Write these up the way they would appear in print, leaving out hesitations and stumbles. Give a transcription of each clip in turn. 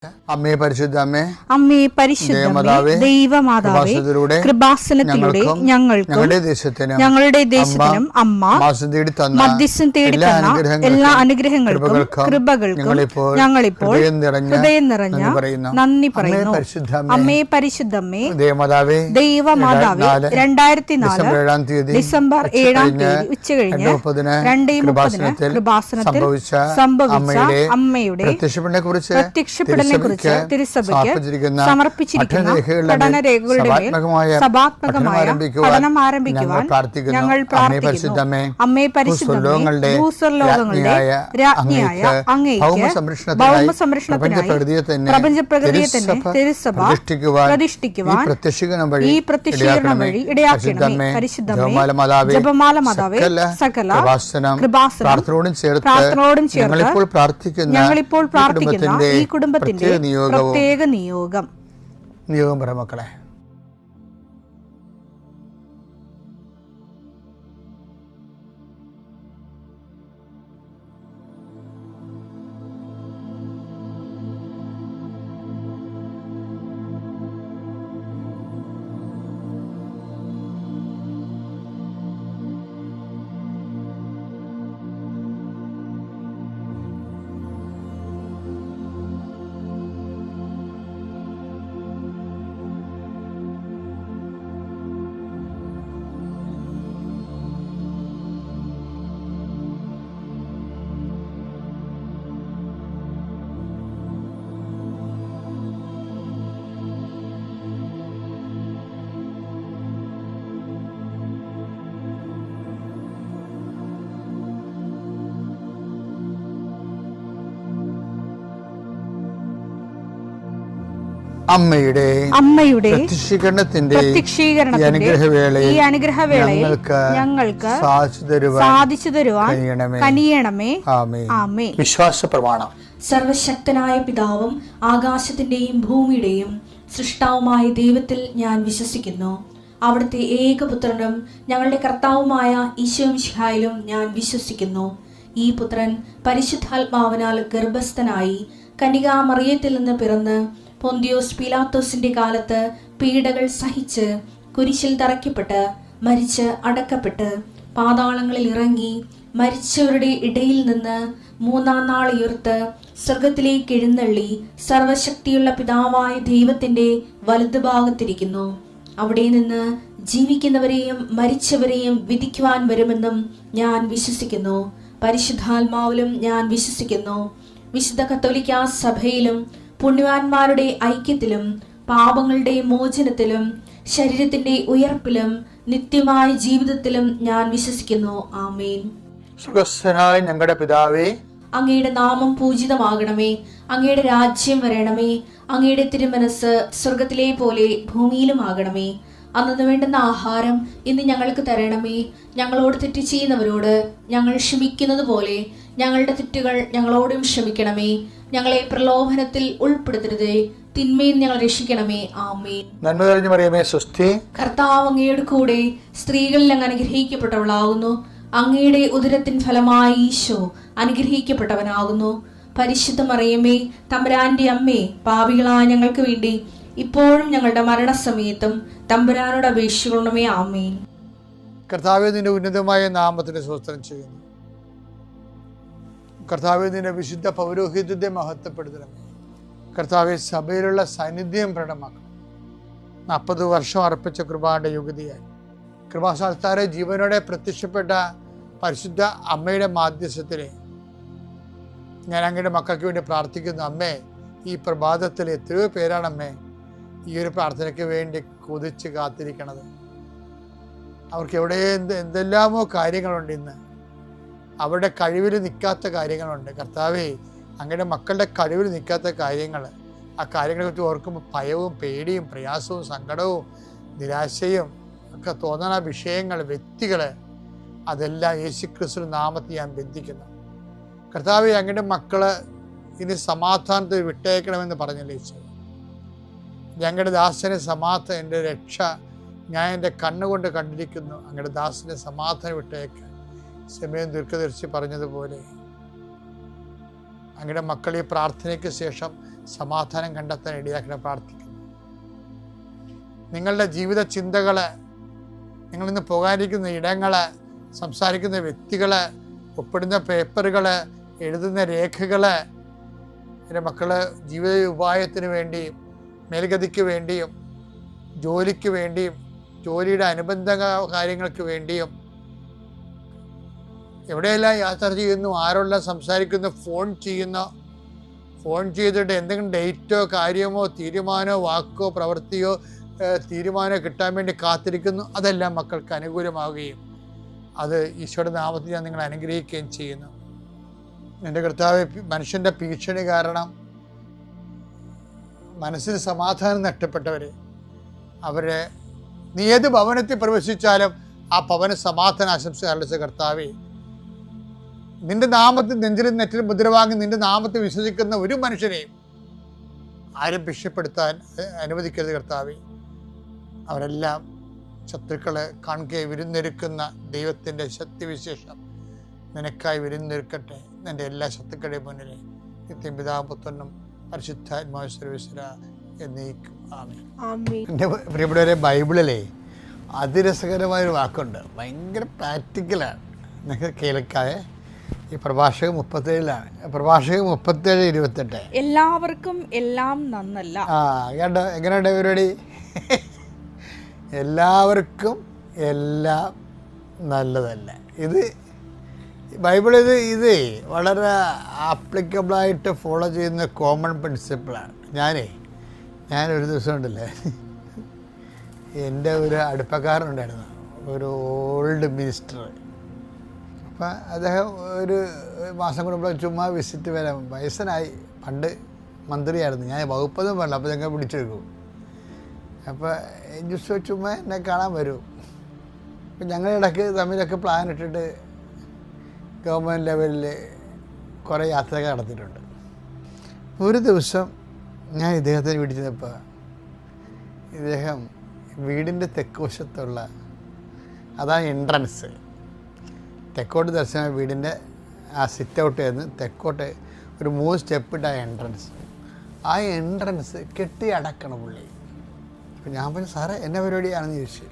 അമ്മേ പരിശുദ്ധ അമ്മേ, അമ്മേ പരിശുദ്ധമേ, ദൈവമാതാവേ, കൃപാസനത്തിലൂടെ ഞങ്ങളുടെ ദേശത്തിനും അമ്മ മധ്യസ്ഥം തേടി തന്ന എല്ലാ അനുഗ്രഹങ്ങൾക്കും കൃപകൾക്കും ഞങ്ങളിപ്പോൾ ഹൃദയം നിറഞ്ഞ നന്ദി പറയുന്നു. അമ്മേ പരിശുദ്ധമേ, ദൈവമാതാവേ, 2004 ഡിസംബർ 7 ഉച്ചകഴിഞ്ഞ് 2:30 കൃപാസനത്തിൽ സംഭവിച്ച അമ്മയുടെ പ്രത്യക്ഷപ്പെടലിനെ കുറിച്ച് തിരുസഭയ്ക്ക് സമർപ്പിച്ചിരിക്കുന്ന പഠനരേഖകളുടെ മേൽ സഭാത്മകമായ പഠനം ആരംഭിക്കുവാൻ ഞങ്ങൾ പ്രാർത്ഥിക്കുന്നു. അമ്മേ പരിശുദ്ധമേ, ഭൂസ്വർലോകങ്ങളുടെ രാജ്ഞിയായ അങ്ങേയ്ക്ക് ഭൗമസംരക്ഷണത്തിനായി പ്രപഞ്ചപ്രകൃതിയെ തന്നെ തിരുസഭ പ്രതിഷ്ഠിക്കുവാൻ ഈ പ്രത്യക്ഷീകരണം വഴി ഇടയാക്കണമേ. പരിശുദ്ധമേ, ജപമാല മാതാവേ, സകല കൃപാസനം പ്രാർത്ഥനയോടും ചേർത്ത് ഞങ്ങളിപ്പോൾ പ്രാർത്ഥിക്കുന്ന ഈ കുടുംബത്തിന്റെ പ്രത്യേക നിയോഗം പറ മക്കളെ. അമ്മയുടെ പ്രത്യക്ഷീകരണത്തിന്റെ ഈ അനുഗ്രഹവേളയിൽ ഞങ്ങൾക്ക് സാധിച്ചു തരുവാൻ കനിയണമേ. ആമേൻ. വിശ്വാസ പ്രമാണം. സർവശക്തനായ പിതാവും ആകാശത്തിന്റെയും ഭൂമിയുടെയും സൃഷ്ടാവുമായ ദൈവത്തിൽ ഞാൻ വിശ്വസിക്കുന്നു. അവിടുത്തെ ഏകപുത്രനും ഞങ്ങളുടെ കർത്താവുമായ ഈശോമിശിഹായിലും ഞാൻ വിശ്വസിക്കുന്നു. ഈ പുത്രൻ പരിശുദ്ധാത്മാവിനാൽ ഗർഭസ്ഥനായി കന്യകാമറിയത്തിൽ നിന്ന് പിറന്ന് പൊന്തിയോസ് പീലാത്തോസിന്റെ കാലത്ത് പീഡകൾ സഹിച്ച് കുരിശിൽ തറയ്ക്കപ്പെട്ട് മരിച്ച് അടക്കപ്പെട്ട് പാതാളങ്ങളിൽ ഇറങ്ങി മരിച്ചവരുടെ ഇടയിൽ നിന്ന് 3-ാം നാൾ ഉയർത്ത് സ്വർഗത്തിലേക്ക് എഴുന്നള്ളി സർവശക്തിയുള്ള പിതാവായ ദൈവത്തിന്റെ വലതുഭാഗത്തിരിക്കുന്നു. അവിടെ നിന്ന് ജീവിക്കുന്നവരെയും മരിച്ചവരെയും വിധിക്കുവാൻ വരുമെന്നും ഞാൻ വിശ്വസിക്കുന്നു. പരിശുദ്ധാത്മാവിലും ഞാൻ വിശ്വസിക്കുന്നു. വിശുദ്ധ കത്തോലിക്കാ സഭയിലും പുണ്യവാന്മാരുടെ ഐക്യത്തിലും പാപങ്ങളുടെ മോചനത്തിലും ശരീരത്തിന്റെ ഉയർപ്പിലും നിത്യമായ ജീവിതത്തിലും ഞാൻ വിശ്വസിക്കുന്നു. ആമേൻ. സ്വർഗ്ഗസ്ഥനായ ഞങ്ങളുടെ പിതാവേ, അങ്ങയുടെ നാമം പൂജിതമാകണമേ. അങ്ങയുടെ രാജ്യം വരണമേ. അങ്ങയുടെ തിരുമനസ് സ്വർഗത്തിലെ പോലെ ഭൂമിയിലും ആകണമേ. അന്നു വേണ്ടുന്ന ആഹാരം ഇന്ന് ഞങ്ങൾക്ക് തരണമേ. ഞങ്ങളോട് തെറ്റ് ചെയ്യുന്നവരോട് ഞങ്ങൾ ക്ഷമിക്കുന്നത് പോലെ ഞങ്ങളുടെ തെറ്റുകൾ ഞങ്ങളോടും ക്ഷമിക്കണമേ. ഞങ്ങളെ പ്രലോഭനത്തിൽ ഉൾപ്പെടുത്തരുതേ, തിന്മയിൽ ഞങ്ങൾ രക്ഷിക്കണമേ. ആമേൻ. നന്മ നിറഞ്ഞ മറിയമേ, സ്വസ്തി. കർത്താവ് അങ്ങയുടെ കൂടെ സ്ത്രീകളിൽ അങ്ങ് അനുഗ്രഹിക്കപ്പെട്ടവളാകുന്നു. അങ്ങയുടെ ഉദരത്തിൻ ഫലമായി ഈശോ അനുഗ്രഹിക്കപ്പെട്ടവനാകുന്നു. പരിശുദ്ധ മറിയമേ, തമ്പുരാന്റെ അമ്മേ, പാപികളായ ഞങ്ങൾക്ക് വേണ്ടി ഇപ്പോഴും ഞങ്ങളുടെ മരണസമയത്തും തമ്പുരാനോട് അപേക്ഷിക്കണമേ. ആമേൻ. കർത്താവേ, നിന്റെ ഉന്നതമായ നാമത്തിന് സ്തോത്രം ചെയ്യുന്നു. കർത്താവേ, നിന്റെ വിശുദ്ധ പൗരോഹിത്യത്തെ മഹത്വപ്പെടുത്തണമേ. കർത്താവെ, സഭയിലുള്ള സാന്നിധ്യം പ്രകടമാക്കണം. 40 വർഷം അർപ്പിച്ച കൃപാന്റെ യുഗതിയായി കൃപാസ്ഥാനത്താരെ ജീവനോടെ പ്രത്യക്ഷപ്പെട്ട പരിശുദ്ധ അമ്മയുടെ മാധ്യസ്ഥത്തിലെ ഞാൻ അങ്ങയുടെ മക്കൾക്ക് വേണ്ടി പ്രാർത്ഥിക്കുന്നു. അമ്മേ, ഈ പ്രഭാതത്തിൽ എത്രയോ പേരാണ് അമ്മേ ഈ ഒരു പ്രാർത്ഥനയ്ക്ക് വേണ്ടി കൊതിച്ച് കാത്തിരിക്കണത്. അവർക്ക് എവിടെ എന്തെല്ലാമോ കാര്യങ്ങളുണ്ട്. ഇന്ന് അവരുടെ കഴിവിൽ നിൽക്കാത്ത കാര്യങ്ങളുണ്ട്. കർത്താവേ, അങ്ങയുടെ മക്കളുടെ കഴിവിൽ നിൽക്കാത്ത കാര്യങ്ങൾ, ആ കാര്യങ്ങളെ കുറിച്ച് ഓർക്കുമ്പോൾ ഭയവും പേടിയും പ്രയാസവും സങ്കടവും നിരാശയും ഒക്കെ തോന്നുന്ന വിഷയങ്ങൾ, വ്യക്തികൾ, അതെല്ലാം യേശുക്രിസ്തു നാമത്തിൽ ഞാൻ ബന്ധിക്കുന്നു. കർത്താവേ, അങ്ങയുടെ മക്കള് ഇനി സമാധാനത്തിൽ വിട്ടേക്കണമെന്ന് പറഞ്ഞല്ലേ ഈശോ. ഞങ്ങളുടെ ദാസനെ സമാധാനം, എൻ്റെ രക്ഷ ഞാൻ എൻ്റെ കണ്ണുകൊണ്ട് കണ്ടിരിക്കുന്നു. അങ്ങയുടെ ദാസനെ സമാധാനം വിട്ടേക്ക്. സമയം ദീർഘദർശി പറഞ്ഞതുപോലെ അങ്ങയുടെ മക്കൾ ഈ പ്രാർത്ഥനയ്ക്ക് ശേഷം സമാധാനം കണ്ടെത്താൻ ഇടയാക്കണം പ്രാർത്ഥിക്കുന്നു. നിങ്ങളുടെ ജീവിത ചിന്തകൾ, നിങ്ങളിന്ന് പോകാനിരിക്കുന്ന ഇടങ്ങൾ, സംസാരിക്കുന്ന വ്യക്തികൾ, ഒപ്പിടുന്ന പേപ്പറുകൾ, എഴുതുന്ന രേഖകൾ, എൻ്റെ മക്കൾ ജീവിത ഉപായത്തിന് വേണ്ടിയും മേൽഗതിക്ക് വേണ്ടിയും ജോലിക്ക് വേണ്ടിയും ജോലിയുടെ അനുബന്ധ കാര്യങ്ങൾക്ക് വേണ്ടിയും എവിടെയെല്ലാം യാത്ര ചെയ്യുന്നു, ആരോടെല്ലാം സംസാരിക്കുന്നു, ഫോൺ ചെയ്തിട്ട് എന്തെങ്കിലും ഡേറ്റോ കാര്യമോ തീരുമാനമോ വാക്കോ പ്രവൃത്തിയോ തീരുമാനം കിട്ടാൻ വേണ്ടി കാത്തിരിക്കുന്നു. അതെല്ലാം മക്കൾക്ക് അനുകൂലമാവുകയും അത് ഈശോയുടെ നാമത്തിൽ ഞാൻ നിങ്ങളെ അനുഗ്രഹിക്കുകയും ചെയ്യുന്നു. എൻ്റെ കർത്താവേ, മനുഷ്യൻ്റെ ഭീഷണി കാരണം മനസ്സിന് സമാധാനം നഷ്ടപ്പെട്ടവർ, അവരെ നീ ഏത് ഭവനത്തിൽ പ്രവേശിച്ചാലും ആ ഭവന സമാധാന ആശംസ അറിയിച്ച കർത്താവേ, നിന്റെ നാമത്തിൽ നെഞ്ചിലും നെറ്റിലും മുദ്രവാങ്ങി നിന്റെ നാമത്തിൽ വിശ്വസിക്കുന്ന ഒരു മനുഷ്യനെയും ആരും ഭിക്ഷപ്പെടുത്താൻ അനുവദിക്കരുത് കർത്താവേ. അവരെല്ലാം ശത്രുക്കളെ കാണുകയെ വിരുന്നൊരുക്കുന്ന ദൈവത്തിൻ്റെ ശക്തിവിശേഷം നിനക്കായി വിരുന്നൊരുക്കട്ടെ. എൻ്റെ എല്ലാ ശത്രുക്കളുടെയും മുന്നിൽ നിത്യം പിതാവും പുത്രനും പരിശുദ്ധാത്മാവ് സർവീശ്വര എന്നേക്കും ആമേൻ. എൻ്റെ പ്രിയപ്പെട്ടവരെ, ബൈബിളിലെ അതിരസകരമായൊരു വാക്കുണ്ട്, ഭയങ്കര പ്രാക്ടിക്കലാണ്. നിങ്ങൾക്ക് കേൾക്കാതെ ഈ പ്രഭാഷകൻ 37 പ്രഭാഷകൻ 37:28 എല്ലാവർക്കും എല്ലാം നന്നല്ല. കേട്ടോ, എങ്ങനെയുണ്ട് പരിപാടി? എല്ലാവർക്കും എല്ലാം നല്ലതല്ല. ഇത് ബൈബിൾ ഇത് വളരെ ആപ്ലിക്കബിളായിട്ട് ഫോളോ ചെയ്യുന്ന കോമൺ പ്രിൻസിപ്പിളാണ്. ഞാനൊരു ദിവസം ഉണ്ടല്ലേ, എൻ്റെ ഒരു അടുപ്പക്കാരനുണ്ടായിരുന്നു, ഒരു ഓൾഡ് മിനിസ്റ്റർ. അപ്പം അദ്ദേഹം ഒരു മാസം കൂടുമ്പോൾ ചുമ്മാ വിസിറ്റ് വരാം. വയസ്സനായി, പണ്ട് മന്ത്രിയായിരുന്നു, ഞാൻ വകുപ്പൊന്നും വേണ്ട, അപ്പോൾ ഞങ്ങൾ പിടിച്ചെടുക്കും. അപ്പോൾ ജസ്റ്റ് ചുമ്മാ എന്നെ കാണാൻ വരും. അപ്പം ഞങ്ങളിടയ്ക്ക് തമ്മിലൊക്കെ പ്ലാൻ ഇട്ടിട്ട് ഗവൺമെൻറ് ലെവലിൽ കുറേ യാത്രകൾ നടത്തിയിട്ടുണ്ട്. ഒരു ദിവസം ഞാൻ ഇദ്ദേഹത്തിന് വീട്ടിൽ ചെന്നപ്പോൾ ഇദ്ദേഹം വീടിൻ്റെ തെക്കുവശത്തുള്ള, അതാണ് എൻട്രൻസ്, തെക്കോട്ട് ദർശന വീടിൻ്റെ ആ സിറ്റ് ഔട്ട് നിന്ന് തെക്കോട്ട് ഒരു 3 സ്റ്റെപ്പിട്ട എൻട്രൻസ്. ആ എൻട്രൻസ് കെട്ടി അടക്കണം പുള്ളി. അപ്പം ഞാൻ പറഞ്ഞു, സാറേ എന്നാ പരിപാടിയാണെന്ന് ചോദിച്ചു.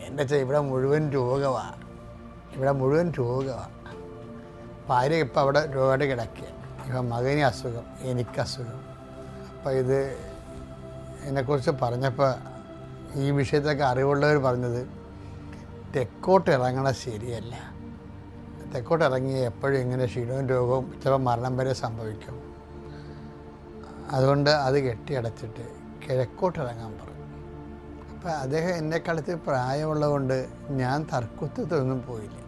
എൻ്റെ ഇവിടെ മുഴുവൻ രോഗമാണ്, ഭാര്യ ഇപ്പം അവിടെ രോഗമായിട്ട് കിടക്കുക, ഇപ്പം മകന് അസുഖം, എനിക്കസുഖം. അപ്പം ഇത് എന്നെക്കുറിച്ച് പറഞ്ഞപ്പോൾ ഈ വിഷയത്തൊക്കെ അറിവുള്ളവർ പറഞ്ഞത്, തെക്കോട്ട് ഇറങ്ങണത് ശരിയല്ല, തെക്കോട്ട് ഇറങ്ങി എപ്പോഴും ഇങ്ങനെ ക്ഷീണവും രോഗവും ചിലപ്പോൾ മരണം വരെ സംഭവിക്കും. അതുകൊണ്ട് അത് കെട്ടിയടച്ചിട്ട് കിഴക്കോട്ട് ഇറങ്ങാൻ പറഞ്ഞു. അപ്പം അദ്ദേഹം എന്നെക്കാലത്ത് പ്രായമുള്ളതുകൊണ്ട് ഞാൻ തർക്കുത്തരത്തിലൊന്നും പോയില്ല.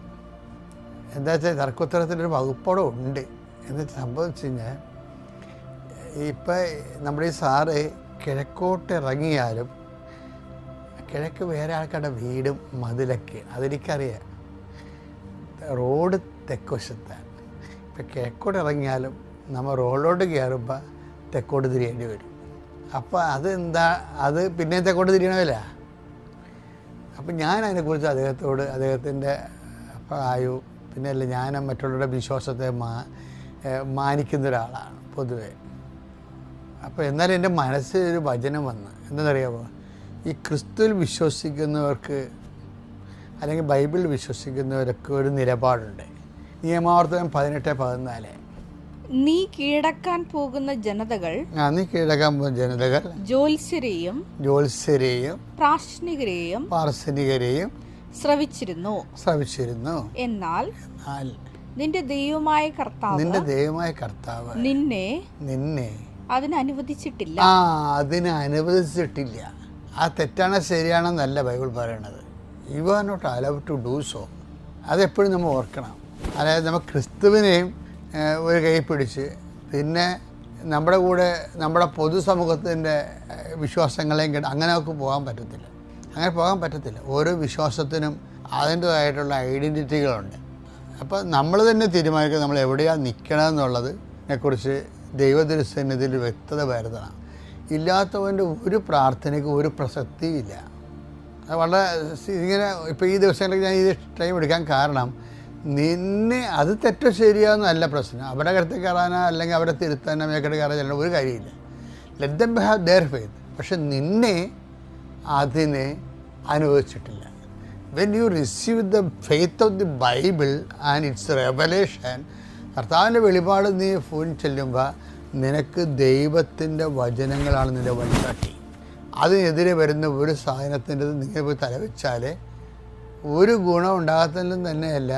എന്താ വെച്ചാൽ തർക്കുത്തരത്തിലൊരു വകുപ്പോടെ ഉണ്ട്. എന്ന് സംഭവിച്ചു കഴിഞ്ഞാൽ ഇപ്പം നമ്മുടെ ഈ സാറ് കിഴക്കോട്ട് ഇറങ്ങിയാലും കിഴക്ക് വേറെ ആൾക്കാരുടെ വീടും മതിലൊക്കെ, അതെനിക്കറിയാം. റോഡ് തെക്കുവശത്താണ്. ഇപ്പം കിഴക്കോട്ട് ഇറങ്ങിയാലും നമ്മൾ റോഡിലോട്ട് കയറുമ്പോൾ തെക്കോട്ട് തിരിയേണ്ടി വരും. അപ്പോൾ അതെന്താ, അത് പിന്നെ തെക്കോട്ട് തിരിയണമല്ല. അപ്പം ഞാൻ അതിനെക്കുറിച്ച് അദ്ദേഹത്തിൻ്റെ പ്രായവും പിന്നെ അല്ല, ഞാൻ മറ്റുള്ളവരുടെ വിശ്വാസത്തെ മാനിക്കുന്ന ഒരാളാണ് പൊതുവെ. അപ്പോൾ എന്നാലും എൻ്റെ മനസ്സിൽ ഒരു വചനം വന്ന്, എന്താണെന്നറിയാമോ, ഈ ക്രിസ്തുവിൽ വിശ്വസിക്കുന്നവർക്ക് അല്ലെങ്കിൽ ബൈബിളിൽ വിശ്വസിക്കുന്നവരൊക്കെ ഒരു നിലപാടുണ്ട്. നിയമാവർത്തനം 18:14 നീ കീഴടക്കാൻ പോകുന്ന ജനതകൾ ജ്യോത്സ്യരെയും പ്രാശ്നികരെയും ശ്രവിച്ചിരുന്നു. എന്നാൽ നിന്റെ ദൈവമായ കർത്താവ് നിന്നെ അതിനനുവദിച്ചിട്ടില്ല. ആ തെറ്റാണ് ശരിയാണെന്നല്ല ബൈബിൾ പറയണത്. You are not allowed to do so. അതെപ്പോഴും നമ്മൾ ഓർക്കണം. അതായത് നമ്മൾ ക്രിസ്തുവിനെയും ഒരു കൈ പിടിച്ച് പിന്നെ നമ്മുടെ കൂടെ നമ്മുടെ പൊതുസമൂഹത്തിൻ്റെ വിശ്വാസങ്ങളെയും അങ്ങനെ നമുക്ക് പോകാൻ പറ്റത്തില്ല. ഓരോ വിശ്വാസത്തിനും അതിൻ്റേതായിട്ടുള്ള ഐഡൻറ്റിറ്റികളുണ്ട്. അപ്പോൾ നമ്മൾ തന്നെ തീരുമാനിക്കുക നമ്മൾ എവിടെയാണ് നിൽക്കണമെന്നുള്ളതിനെക്കുറിച്ച് ദൈവത്തിരുസന്നിധിയിൽ വ്യക്തത വരുത്തണം. ഇല്ലാത്തവൻ്റെ ഒരു പ്രാർത്ഥനയ്ക്ക് ഒരു പ്രസക്തിയില്ല. അത് വളരെ ഇങ്ങനെ ഇപ്പോൾ ഈ ദിവസങ്ങളിൽ ഞാൻ ഇത് ടൈം എടുക്കാൻ കാരണം, നിന്നെ അത് തെറ്റോ ശരിയാന്നല്ല പ്രശ്നം. അവരുടെ കരുത്ത് കയറാനോ അല്ലെങ്കിൽ അവരെ തിരുത്താനോ മേക്കട്ട് കയറാനോ ഒരു കാര്യമില്ല. Let them have their faith. പക്ഷെ നിന്നെ അതിനെ അനുവദിച്ചിട്ടില്ല. When you receive the faith of the Bible and its revelation, കർത്താവിൻ്റെ വെളിപാട് നീ ഫോൺ ചെല്ലുമ്പോൾ നിനക്ക് ദൈവത്തിൻ്റെ വചനങ്ങളാണ് നിൻ്റെ വഴികാട്ടി. അതിനെതിരെ വരുന്ന ഒരു സാധനത്തിൻ്റെ നിങ്ങൾ പോയി തലവെച്ചാൽ ഒരു ഗുണം ഉണ്ടാകത്തില്ലെന്ന് തന്നെയല്ല,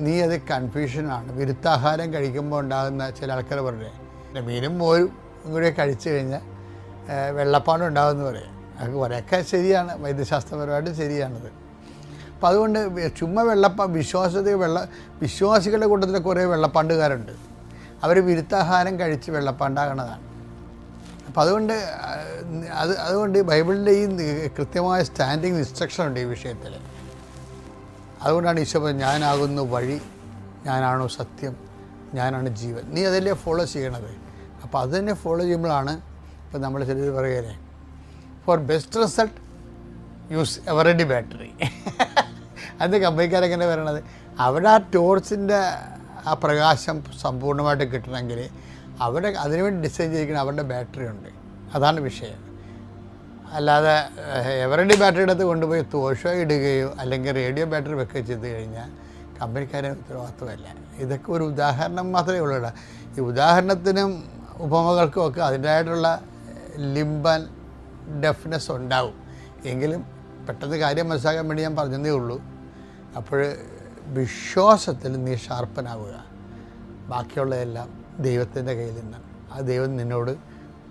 നീ അത് കൺഫ്യൂഷനാണ്. വിരുദ്ധാഹാരം കഴിക്കുമ്പോൾ ഉണ്ടാകുന്ന ചില ആൾക്കാർ പറഞ്ഞേ മീനും മോരും കൂടെ കഴിച്ചു കഴിഞ്ഞാൽ വെള്ളപ്പാണ്ട് ഉണ്ടാകുമെന്ന് പറയും. അത് കുറേയൊക്കെ ശരിയാണ്, വൈദ്യശാസ്ത്രപരമായിട്ട് ശരിയാണത്. അപ്പം അതുകൊണ്ട് ചുമ്മാ വിശ്വാസികളുടെ കൂട്ടത്തിൽ കുറേ വെള്ളപ്പാണ്ടുകാരുണ്ട്. അവർ വിരുദ്ധാഹാരം കഴിച്ച് വെള്ളപ്പാണ്ടാകണതാണ്. അപ്പം അതുകൊണ്ട് ബൈബിളിൻ്റെ ഈ കൃത്യമായ സ്റ്റാൻഡിങ് ഇൻസ്ട്രക്ഷൻ ഉണ്ട് ഈ വിഷയത്തിൽ. അതുകൊണ്ടാണ് ഈശോ പറഞ്ഞത്, ഞാനാകുന്നു വഴി, ഞാനാണോ സത്യം, ഞാനാണ് ജീവൻ. നീ അതല്ലേ ഫോളോ ചെയ്യണത്. അപ്പോൾ അത് തന്നെ ഫോളോ ചെയ്യുമ്പോഴാണ് ഇപ്പം നമ്മൾ ചിലർ പറയുകയല്ലേ, for best result use Eveready battery. അത് കമ്പനിക്കാരെങ്ങനെ പറയണത്, അവിടെ ആ ടോർച്ചിൻ്റെ ആ പ്രകാശം സമ്പൂർണ്ണമായിട്ട് കിട്ടണമെങ്കിൽ അതിനുവേണ്ടി ഡിസൈൻ ചെയ്തിരിക്കുന്ന അവരുടെ ബാറ്ററി ഉണ്ട്. അതാണ് വിഷയം. അല്ലാതെ എവറെഡി ബാറ്ററി എടുത്ത് കൊണ്ടുപോയി ദോഷം ഇടുകയോ അല്ലെങ്കിൽ റേഡിയോ ബാറ്ററി വെക്കുകയോ ചെയ്ത് കഴിഞ്ഞാൽ കമ്പനിക്കാരെ ഉത്തരവാദിത്വമല്ല. ഇതൊക്കെ ഒരു ഉദാഹരണം മാത്രമേ ഉള്ളൂ. ഈ ഉദാഹരണത്തിനും ഉപമകൾക്കും ഒക്കെ അതിൻ്റെതായിട്ടുള്ള ലിംബൻ ഡെഫ്നെസ് ഉണ്ടാവും. എങ്കിലും പെട്ടെന്ന് കാര്യം മനസ്സിലാക്കാൻ വേണ്ടി ഞാൻ പറഞ്ഞതേ ഉള്ളൂ. അപ്പോൾ വിശ്വാസത്തിൽ നീ ഷാർപ്പനാവുക. ബാക്കിയുള്ളതെല്ലാം ദൈവത്തിൻ്റെ കയ്യിൽ നിന്നാണ്. ആ ദൈവം നിന്നോട്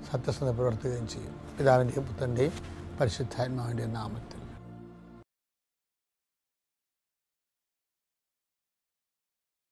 സത്യസന്ധത പ്രവർത്തിക്കുകയും ചെയ്യും. പിതാവിൻ്റെയും പുത്രൻ്റെയും പരിശുദ്ധാത്മാവിൻ്റെയും നാമത്തിൽ.